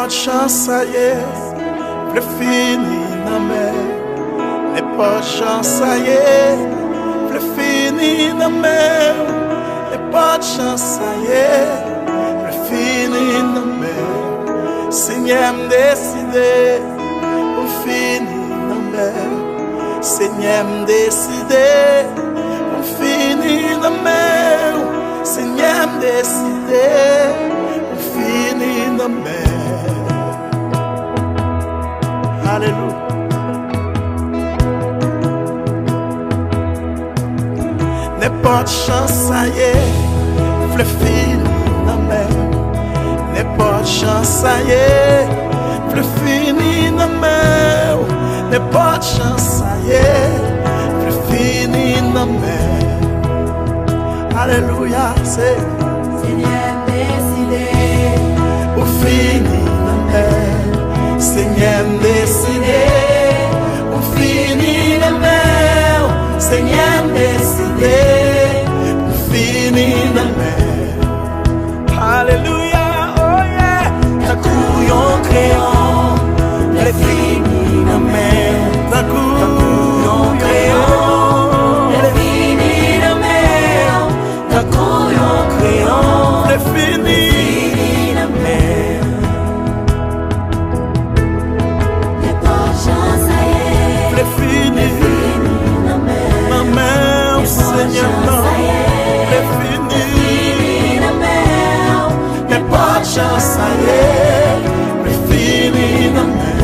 pas de chance, ça y est, le fini dans mer. N'est pas de chance, ça y est, le fini dans mer. N'est pas de chance, ça y est, le fini dans mer. Seigneur me décidé, le fini dans mer. Seigneur me décidé, le fini dans mer. Seigneur me décidé, le fini dans mer. Alléluia. N'est pas de chance, ça y est, le fini dans mer. N'est pas de chance, ça y est, le fini dans mer. N'est pas de chance, ça y est, le fini dans mer. Alléluia, c'est Seigneur décidé, au fini dans mer. Seigneur décidé, au fini dans mer. Seigneur décidé, au fini dans mer. Alléluia, oh yeah. D'un coup yon crayon, le fini dans mer. D'un coup yon crayon, le fini dans mer. D'un coup yon crayon, le fini dans mer. n'est pas chance, ça y est, Le fini dans mer. dans mer, Seigneur, non. Le fini Dans mer, n'est pas de chance, ça y est, le fini dans mer.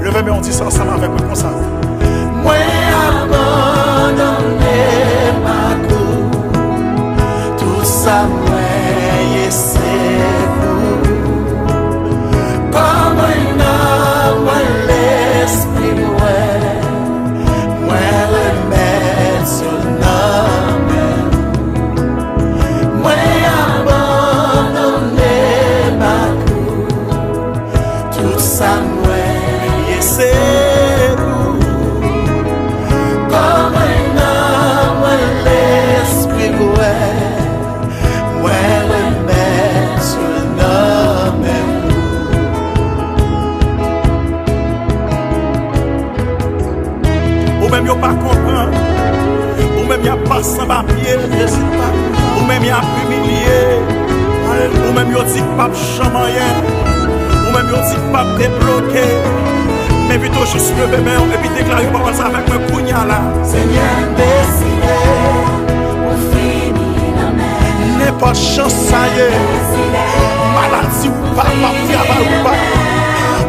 Levez-moi, on dit ça ensemble avec moi comme ça. Moi abandonné ma cour, tout ça moi c'est pour. Comme un homme l'esprit moi remettre sur l'homme. Moi abandonné ma cour, tout ça moi c'est pour. Comme un homme l'esprit moi remettre sur l'homme. Ou même y'a pas comprendre, ou même y'a pas sans papier, ou même y'a humilié, ou même y'a dit pas chamayen, ou même y'a dit pas débloqué, mais plutôt juste lever main et puis déclarer pas ça avec un poignard là. Seigneur décidé, au fini dans mer. n'est pas de chance ça y est, maladie ou pas, travail ou pas,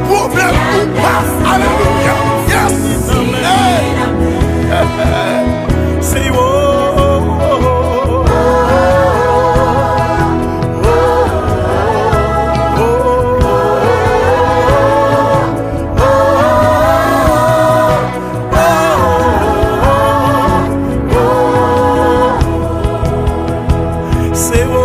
problème ou pas, alléluia, yes, say oh, oh, oh, say oh.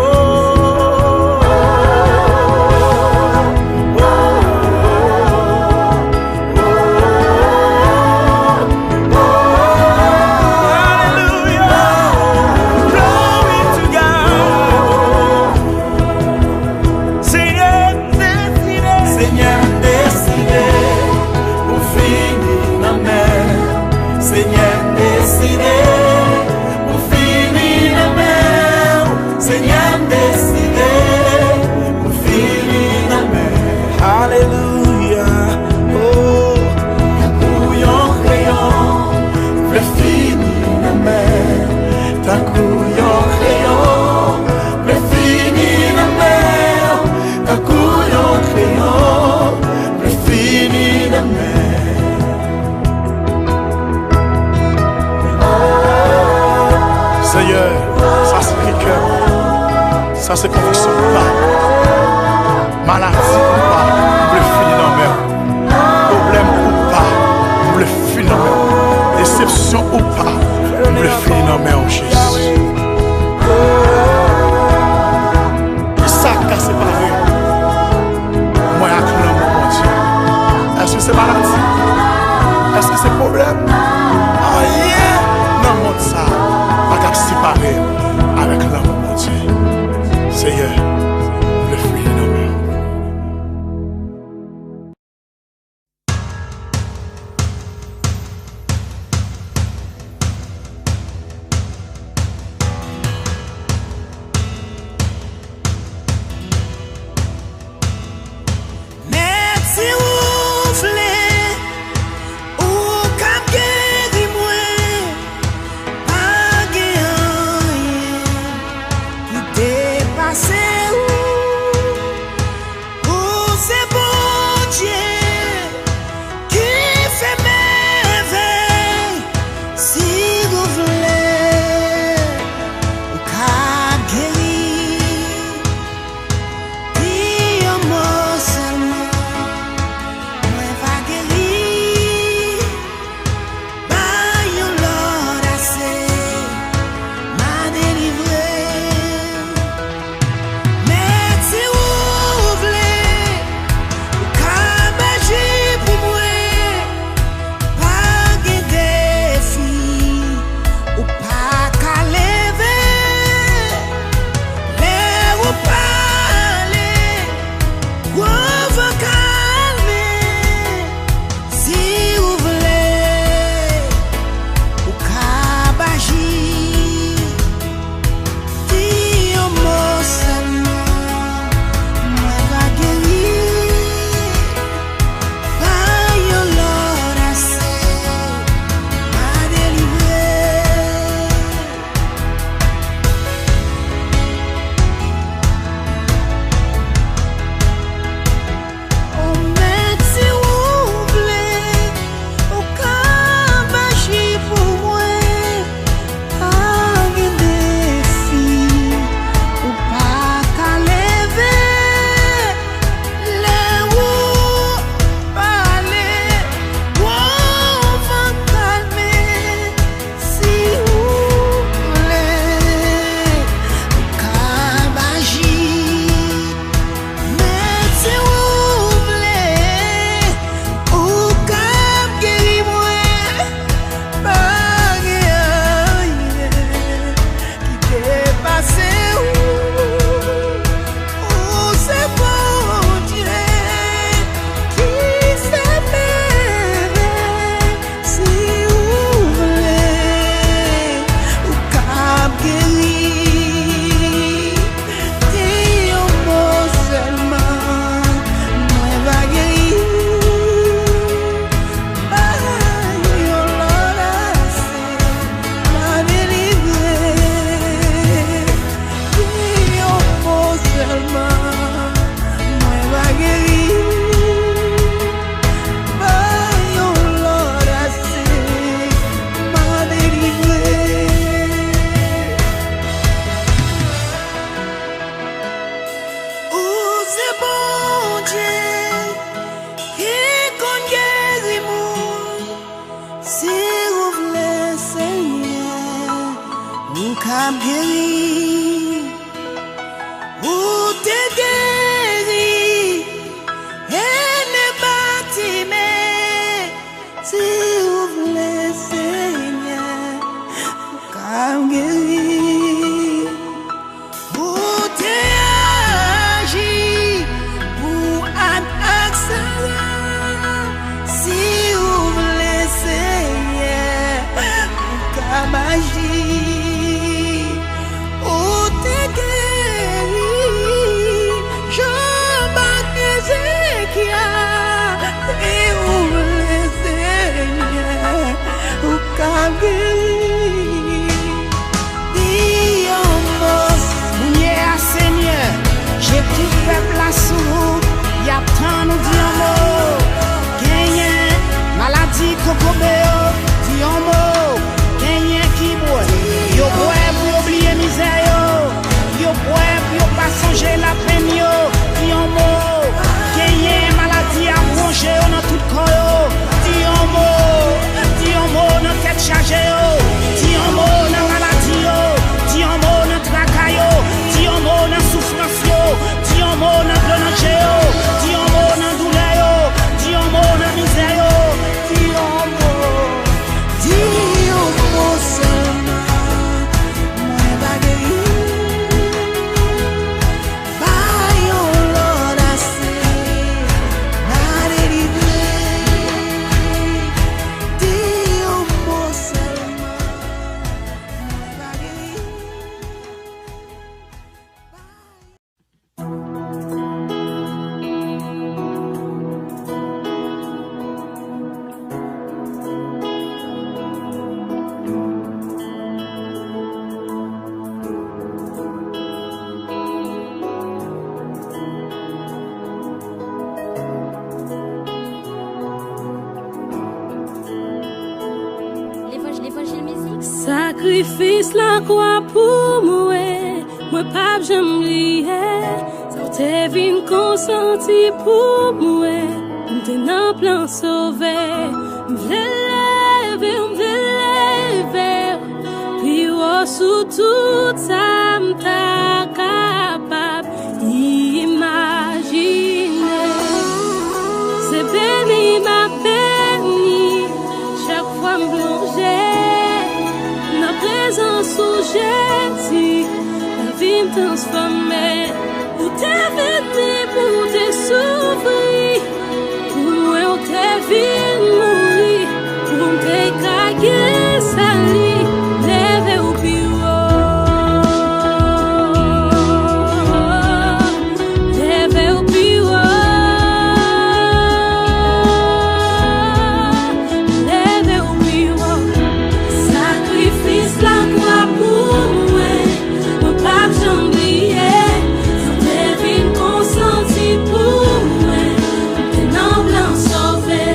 Seigneur, ça c'est cœur, ça c'est conviction ou pas, maladie ou pas, le fini dans mer, problème ou pas, le fini dans mer, déception ou pas, le fini dans mer en Jésus. Ça casse pas vrai, moi acclame mon Dieu. Est-ce que c'est maladie? Est-ce que c'est problème? Ah yeah, non mon ça. Séparé avec l'amour de Dieu. Seigneur, le fruit de nos mains. Kam guéri, ou te guéri, et ne bâtime, si vous voulez Seigneur, kam guéri, ou te agi, pour un accent, si vous voulez Seigneur, kam agi. J'ai tout peuple la sous, y'a tant nous dit un mot. Gagné, maladie, cocobéo, dit un mot. Gagné qui boit, yo boit pour oublier misère, yo boit pour pas songer la peine, yo, dit un mot. Gagné, maladie à broncher dans tout corps, dit un mot dans tête chargée, dit un mot dans maladie, dit un mot dans tracaille, dit un mot dans souffrance. Dis un mot dans plonge, dis un mot dans douleur, dis un mot dans misère, dis un mot seulement, moi baguette, by your Lord I say, not délivrer, dis un mot seulement, moi baguette. Sacrifice la croix pour moi pas j'aime ça t'es venu consenti pour moi, t'es dans plan sauvé, m'v'le lever, puis sous tout ça m'ta capable imaginer, c'est béni ma béni, chaque fois m'plonger. Présence où j'ai la vie me transformer. Où t'es venu pour te souffrir, pour moi t'es venu mourir, pour te caguer sali, lever au bureau, lever au bureau, lever au bureau. Sacrifice la croix pour moi pas j'oublier, ça t'es venu consenti pour moi, t'es non blanc sauvé,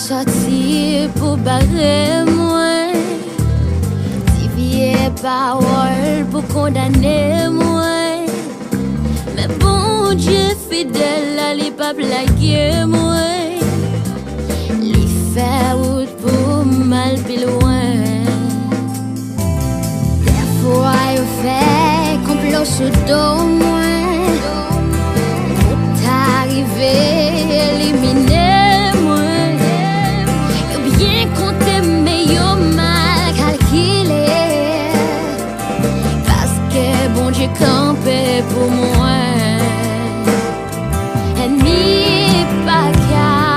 sorti pour barrer moi. Si vieille parole pour condamner moi. Mais bon Dieu fidèle, il pas blaguer moi. Il fait route pour mal plus loin. Des fois il fait complot sous dos moi. T'arriver, éliminer moi. Yo bien compté mais yo mal calculé. Parce que bon Dieu campé pour moi. Ennemi pas qu'à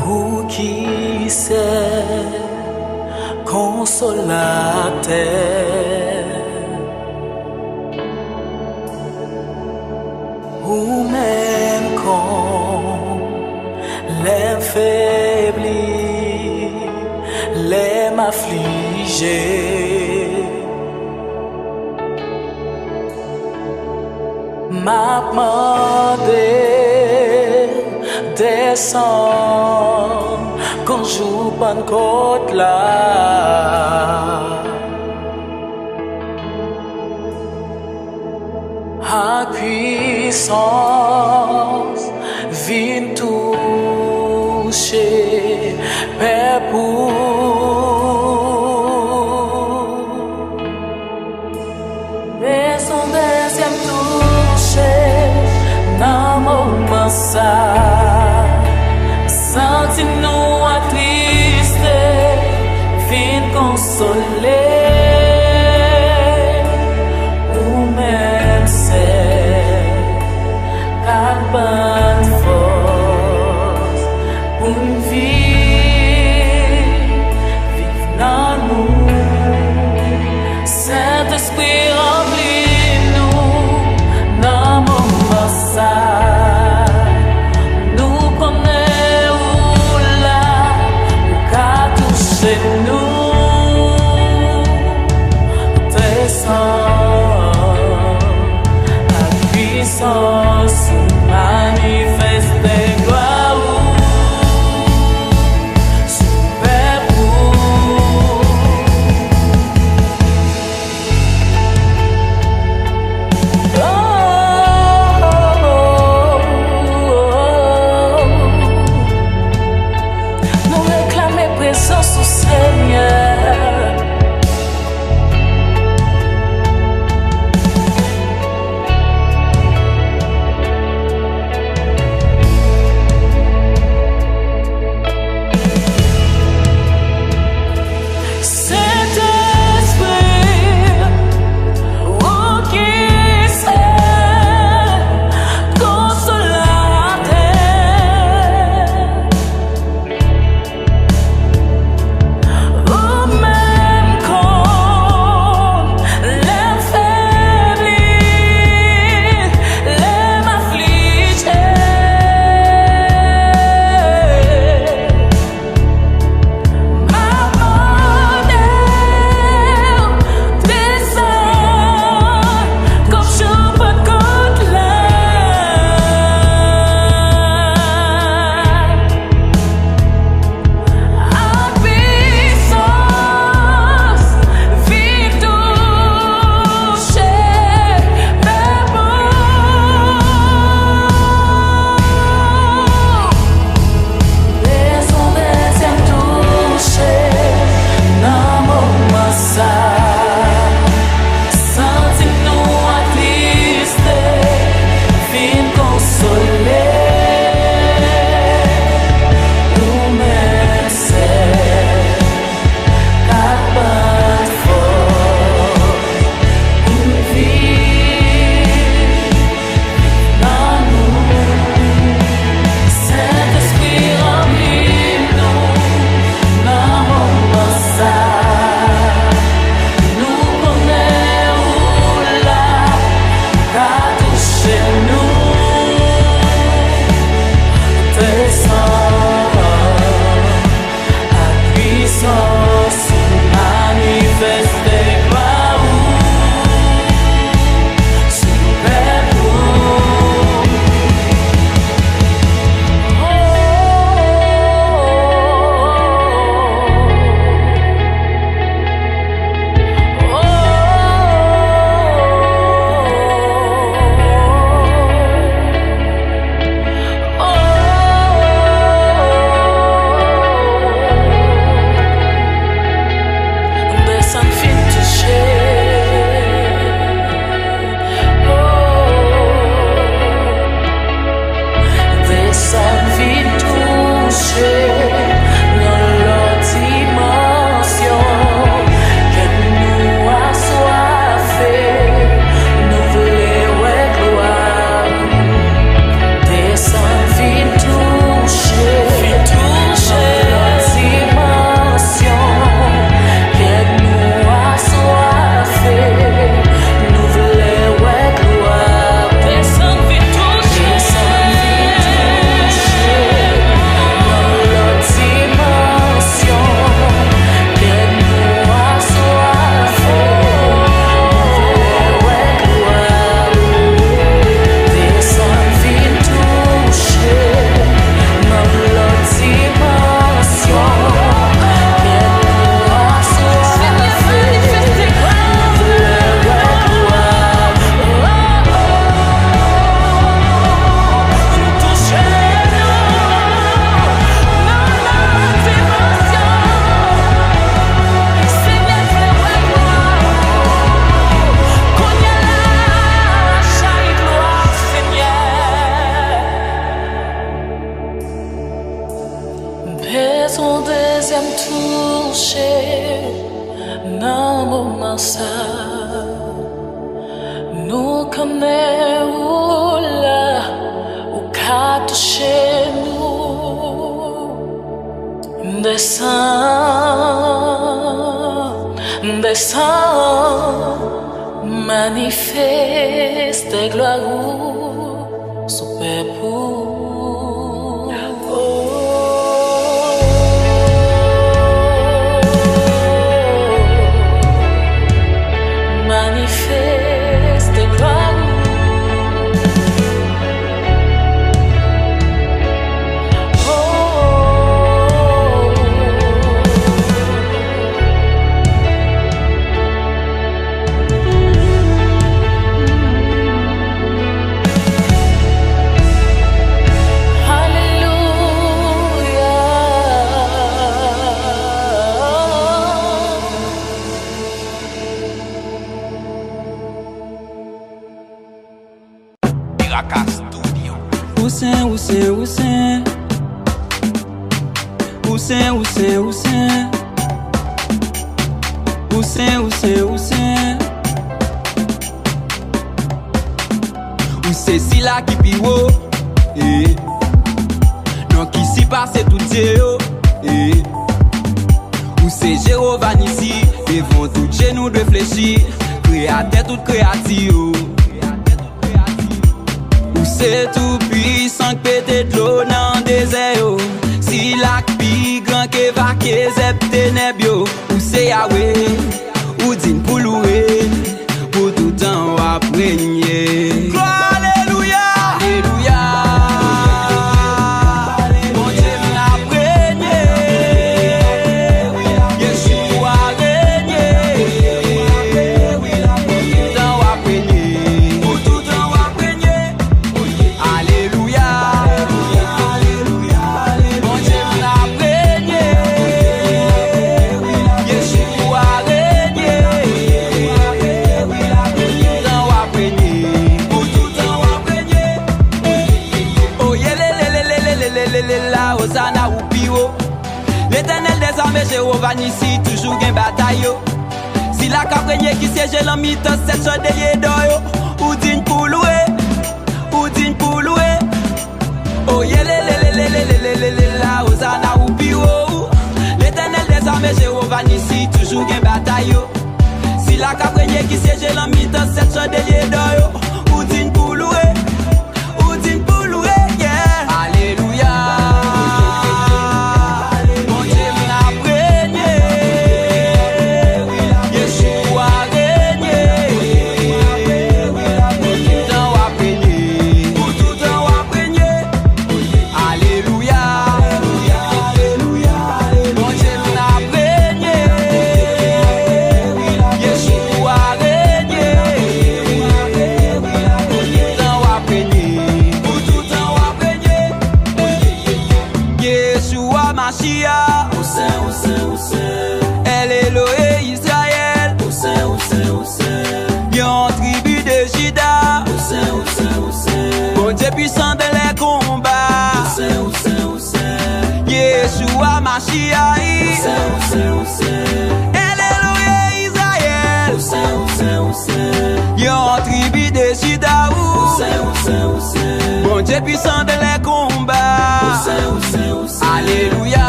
Ou qui sait consolateur, ou même quand l'affaibli, l'aime affligé, m'a demandé descend quand joue bonne côte là. A puissance vient toucher Père pour mais son deuxième toucher dans mon ça. Senti-nous attristés, fin consoler, ou même c'est qu'à bonne force, pour une vie, vive dans nous, Saint-Esprit remplis-nous, dans mon passage, nous connaissons. C'est nous, Et son deuxième toucher, dans mon moment, nous connaissons là, où qu'a touché nous. Descends, manifeste gloire, super pour. Manifeste gloire. Où c'est si là qui piwo, donc ici passe tout Dieu, où c'est Jéhovah ici, devant tout genou de fléchir, créateur tout créatif. Où c'est tout puissant que pété de l'eau dans le désert, si la pi grand que va que zep ténèbres, où c'est Yahweh, où dit pour louer, pour tout temps à régner. L'éternel des armées, Jéhovah ici, toujours gain bataille. Si la caprenier qui siège l'en mi-temps, cette chose de d'oyo, ou digne pour louer, ou digne pour louer. Oh yeah, la Hosanna ou pio. L'éternel des armées, Jéhovah ici, toujours gain bataille. Si la caprenier qui siège l'en mi-temps, cette chose de d'oyo, ou digne pour louer, ou digne pour louer, yeah. Alléluia. Elle est Elohé Israël. Yon tribu de Juda. Bondye puissant dans les combats. Yeshua Mashiach. Elle est Elohé Israël. Yon tribu de Juda. Bondye puissant dans les combats. Alléluia.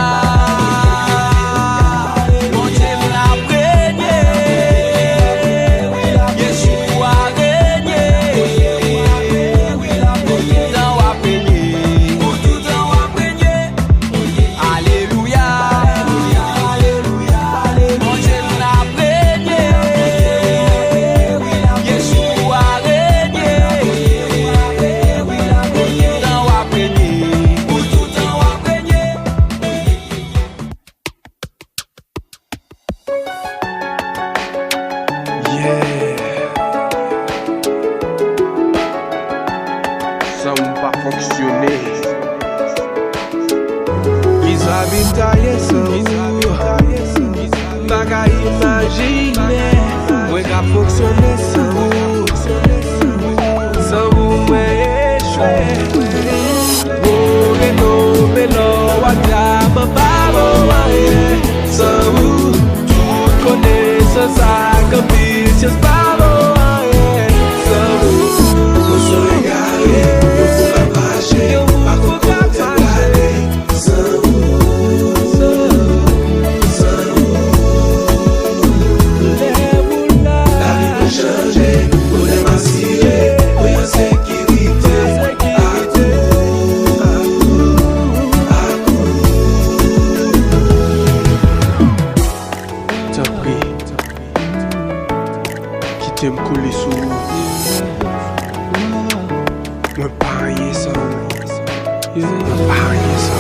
Bye. côté me couler sous. Moi pas rien ça. Pas rien ça.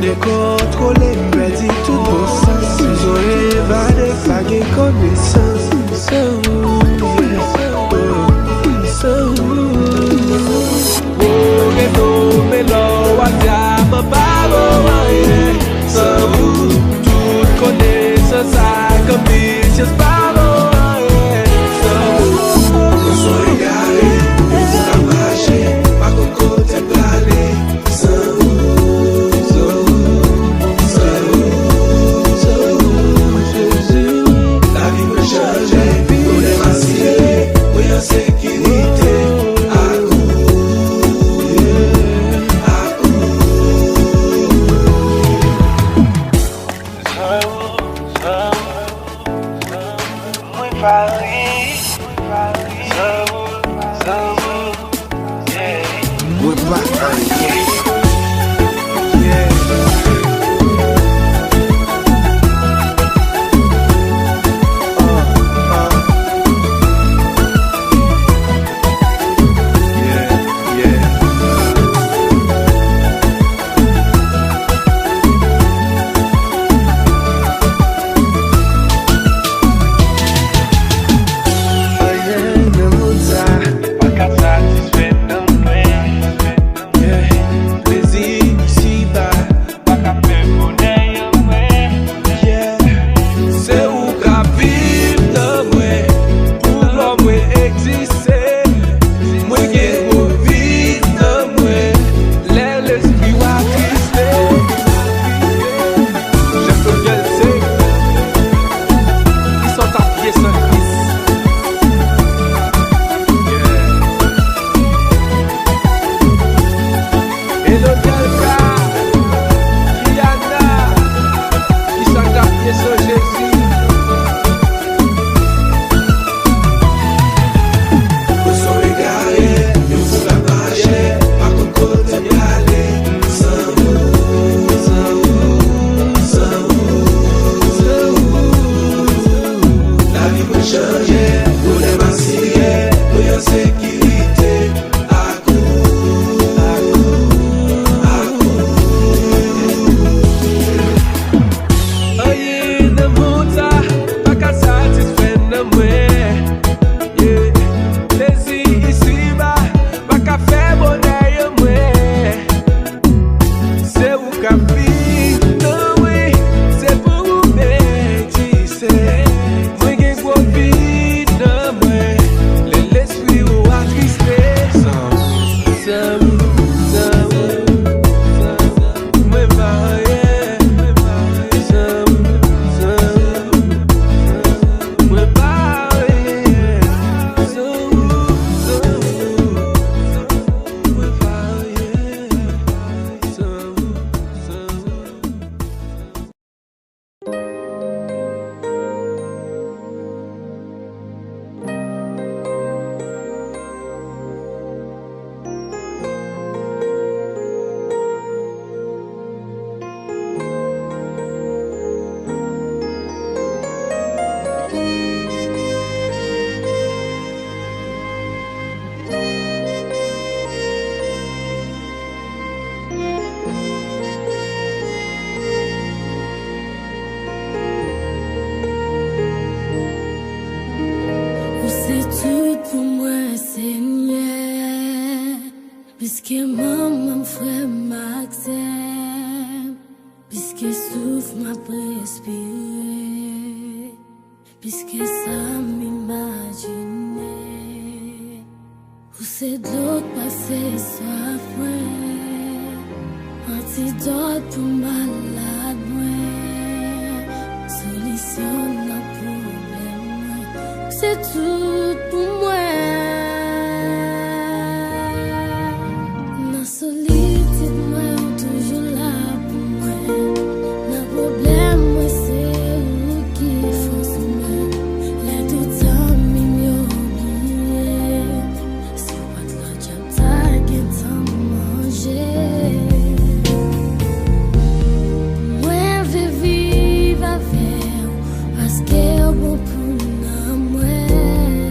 Décontrôler, me dit tout bon sens. J'aurais évadé, pas de connaissance. Parce que eu vou por na mwen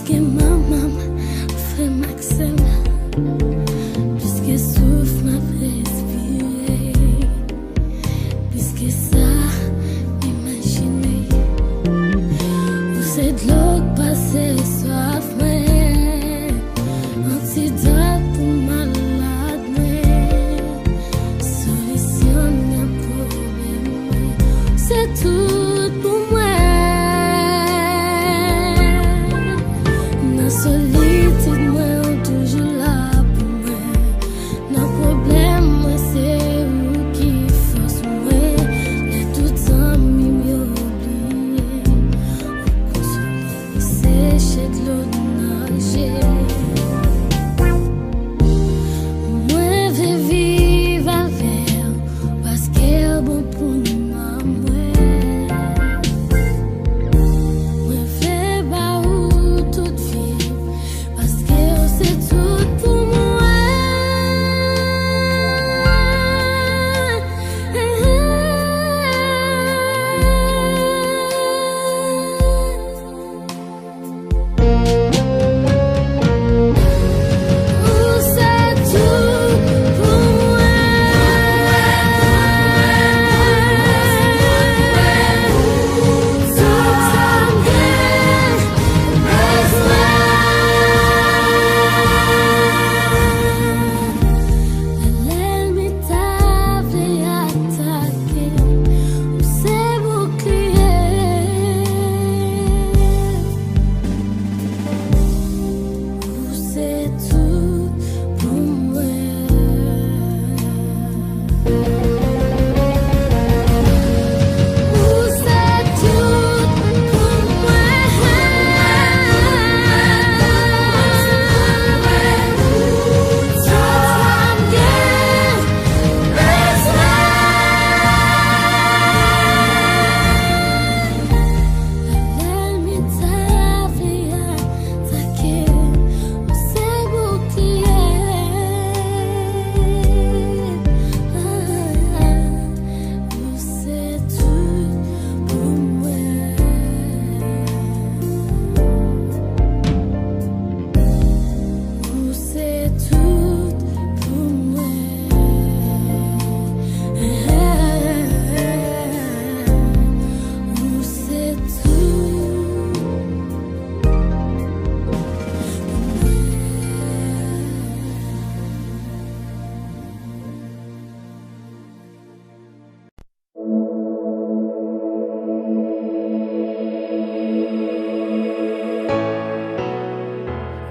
Puisque maman fait Maxime, puisque souffle m'a respiré, puisque ça imaginé, où c'est de l'eau passée soif, mais antidote pour malade, mais solution d'un problème, c'est tout pour moi. Solitude, moi, toujours là pour moi. Nos problèmes, moi, c'est vous qui force moi. Les tout amis m'oublier. Consoler, sécher de l'eau de nager. Moi, vais vivre avec parce qu'elle est bon pour nous.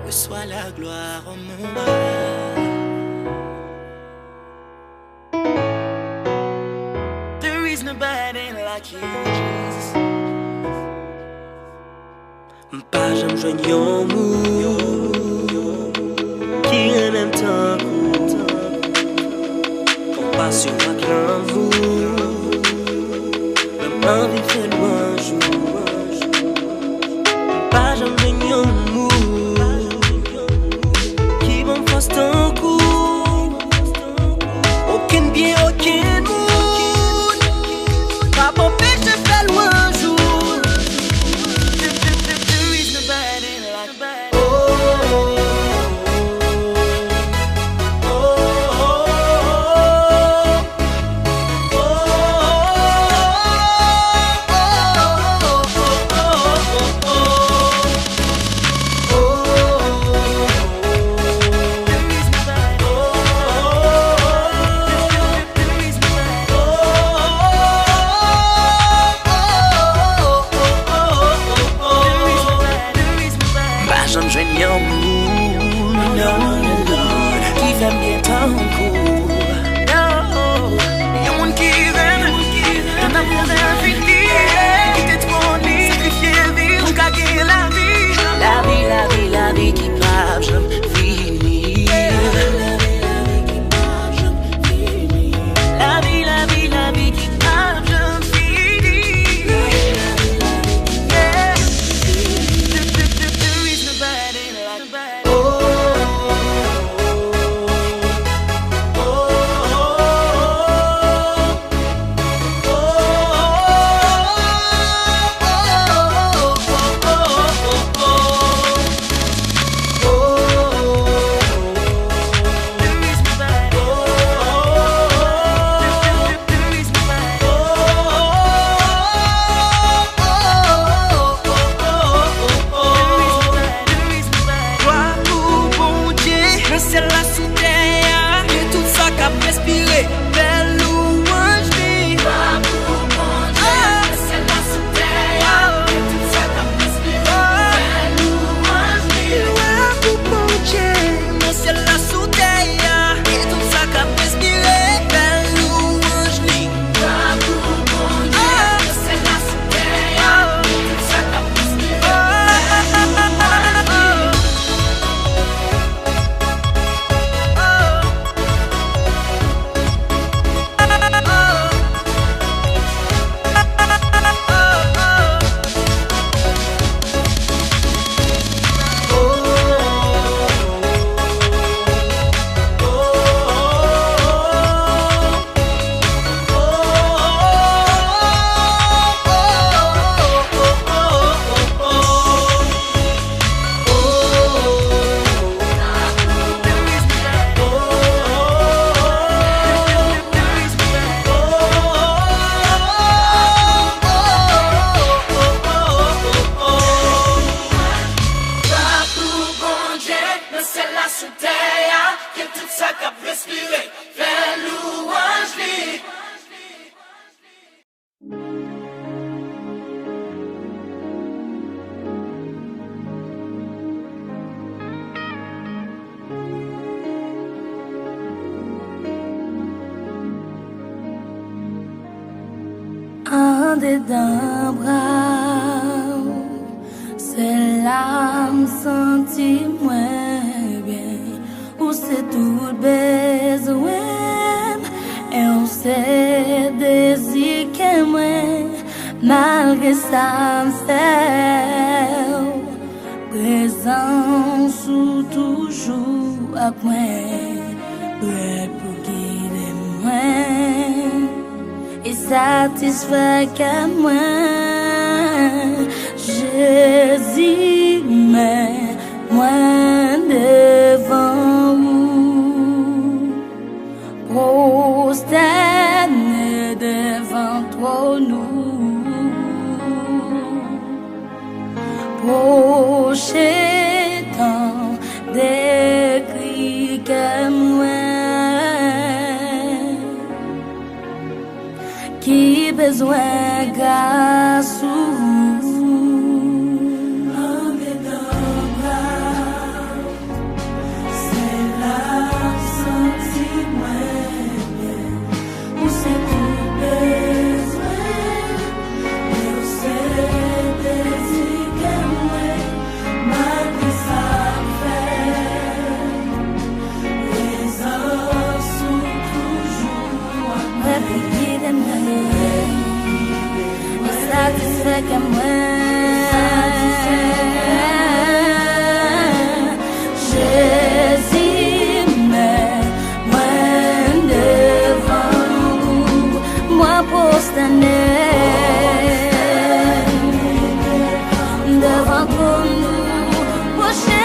Reçois la gloire en mon bras. There is nobody like you, Jesus. Pas j'aime joindre yon mou qui en même temps compassion avec l'amour. Même envie de faire louange. Pas j'aime joindre yon mou ton coup, aucun bien, aucun mood, pas pour pécher faire loin un jour. There is nobody like la vie qui part, je finis. La vie qui part, je finis. There is nobody like oh. sous terre, que tout ça qu'a respiré, fait louange lui. En dedans bras, c'est l'âme senti moins bien, où c'est tout besoin, et on sait désir que moi, malgré ça me fait, présence ou toujours à moi, prêt pour guider moi. Et satisfait qu'à moi, Jésus, mais moi devant vous, prosterné devant toi nous, proché tant des cris que moi. Qui besoin grâce ou en dedans bras, c'est la senti moins bien, où c'est tout besoin, et où c'est désir que moi, malgré ça fait, les hommes sont toujours à moi. Satisfait que moi, Jésus, mais moi devant vous, moi prosterné devant nous, proché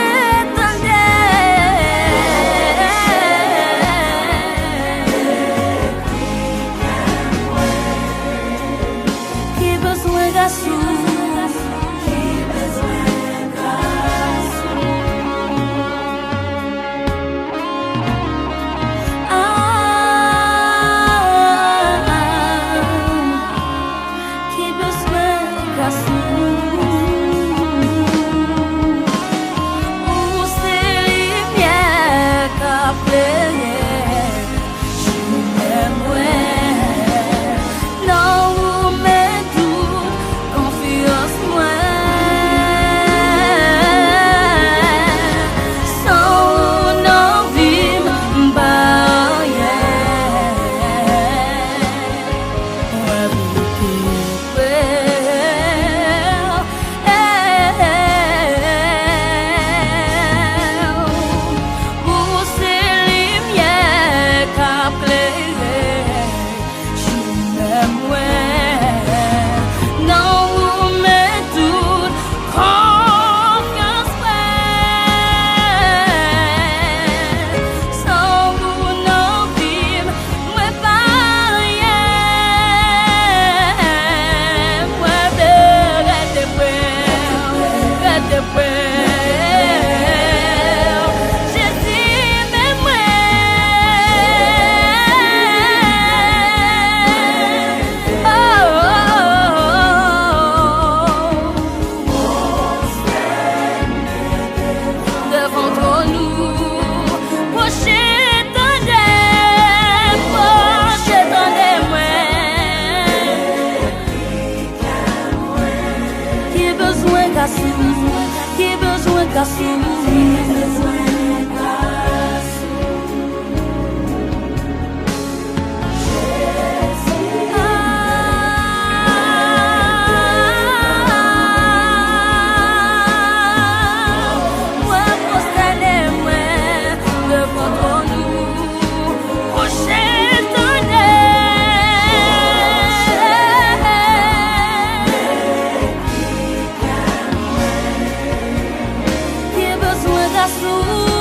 azul.